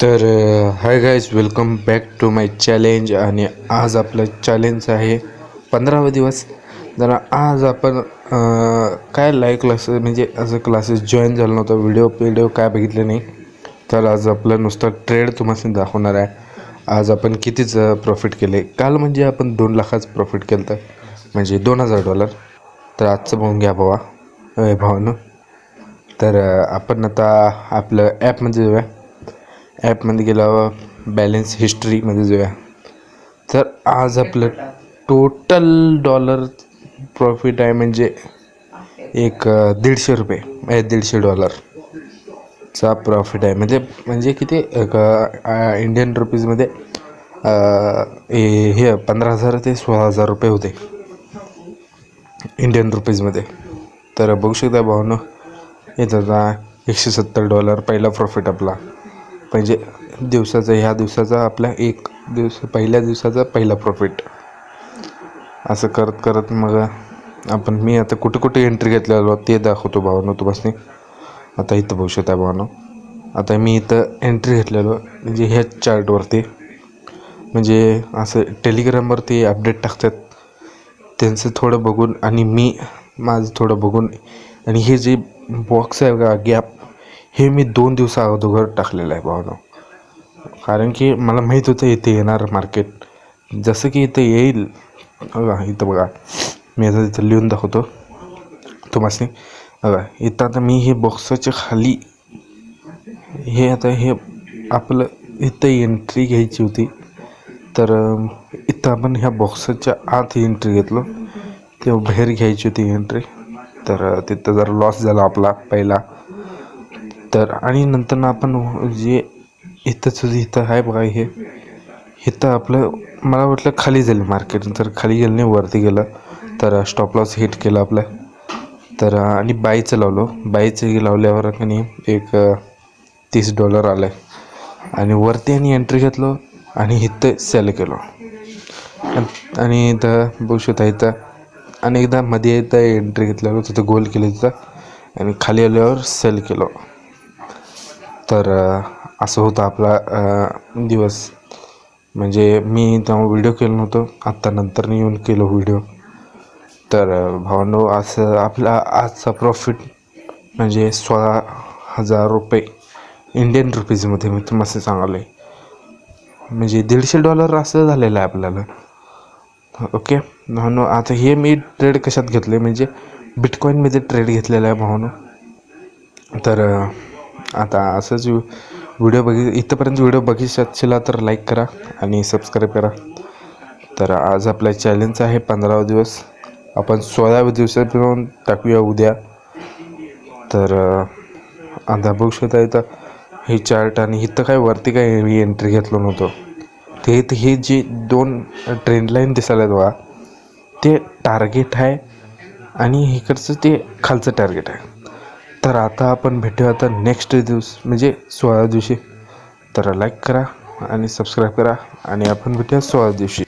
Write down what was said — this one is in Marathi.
तर hi guys, welcome back to my challenge. आणि आज आपलं चॅलेंज आहे 15वा दिवस. तर आज आपण काय लाईव्ह क्लासेस म्हणजे असं क्लासेस जॉईन झालं नव्हतं, व्हिडिओ काय बघितले नाही. तर आज आपलं नुसतं ट्रेड तुम्हाला दाखवणार आहे. आज आपण कितीच प्रॉफिट केले. काल म्हणजे आपण 2 लाखाचं प्रॉफिट केलं होतं, म्हणजे $2000. तर आजचं बघून घ्या भावानं. तर आपण आता आपलं ॲपमध्ये जाऊया. ॲपमध्ये गेल्यावर बॅलन्स हिस्ट्रीमध्ये जाऊया. तर आज आपलं टोटल डॉलर प्रॉफिट आहे, म्हणजे एक $150 $150चा प्रॉफिट आहे. म्हणजे किती इंडियन रुपीजमध्ये हे 15,000 ते 16,000 रुपये होते इंडियन रुपीजमध्ये. तर बघू शकता भावनं, येतं $170 पहिला प्रॉफिट आपला, म्हणजे ह्या दिवसाचा आपला पहिल्या दिवसाचा पहिला प्रॉफिट. असं करत करत मग मी आता कुठे एंट्री घेतलेलो ते दाखवतो भावानो तुम्हाला. आता इथं बघू शकता भावानो, आता मी इथं एंट्री घेतलेलो म्हणजे ह्या चार्टवरती. म्हणजे असं टेलिग्रामवरती अपडेट टाकतात, त्यांचं थोडं बघून आणि माझं थोडं बघून. आणि हे जे बॉक्स आहे का गॅप, हे मी 2 दिवसा अगोदर टाकलेलं आहे भावनो. कारण की मला माहीत होतं इथे येणार मार्केट, जसं की इथं येईल. इथं बघा, मी आता इथं लिहून दाखवतो तुम्हाला. बघा इथं आता मी हे बॉक्सच्या खाली हे आपलं इथं एंट्री घ्यायची होती. तर इथं आपण ह्या बॉक्सच्या आत एंट्री घेतलो, तेव्हा बाहेर घ्यायची होती एंट्री. तर तिथं जरा लॉस झाला आपला पहिला. तर आणि नंतर आपण जे इथं आहे बघा, इथं आपलं मला वाटलं खाली जाईल मार्केट, तर खाली गेलं नाही, वरती गेलं. तर स्टॉप लॉस हिट केलं आपलं. तर आणि बाईचं लावल्यावर की नाही एक $30 आलं आहे. आणि वरती आणि एंट्री घेतलो आणि इथं सेल केलो. आणि इथं बघू शकता, इथं आणि एकदा मध्ये इथं एंट्री घेतल्यावर तिथं गोल केलं तिथं, आणि खाली आल्यावर सेल केलो. तर असं होतं आपला दिवस. म्हणजे मी तेव्हा व्हिडिओ केलं नव्हतं, आत्ता नंतर येऊन केलं व्हिडिओ. तर भावांनो, असं आपला आजचा प्रॉफिट म्हणजे $16,000 इंडियन रुपीजमध्ये मी तुम्हाला सांगालो आहे. म्हणजे $150 असं झालेलं आहे आपल्याला. ओके भावांनो, आता हे मी ट्रेड कशात घेतले, म्हणजे बिटकॉईनमध्ये ट्रेड घेतलेला आहे भावांनो. तर आता असंच व्हिडिओ इथंपर्यंत व्हिडिओ बघितला तर लाईक करा आणि सबस्क्राईब करा. तर आज आपला चॅलेंज आहे 15वा दिवस. आपण 16व्या दिवसापर्यंत टाकूया उद्या. तर आता बघू शकता इथं हे चार्ट, आणि इथं काय वरती काय मी एंट्री घेतलो नव्हतो. हे जे 2 ट्रेंड लाईन दिसायला बघा, ते टार्गेट आहे, आणि इकडचं ते खालचं टार्गेट आहे. तर आता आपण भेटूया आता नेक्स्ट दिवस म्हणजे 16व्या दिवशी. तर लाईक करा आणि सबस्क्राईब करा, आणि आपण भेटूया 16व्या दिवशी.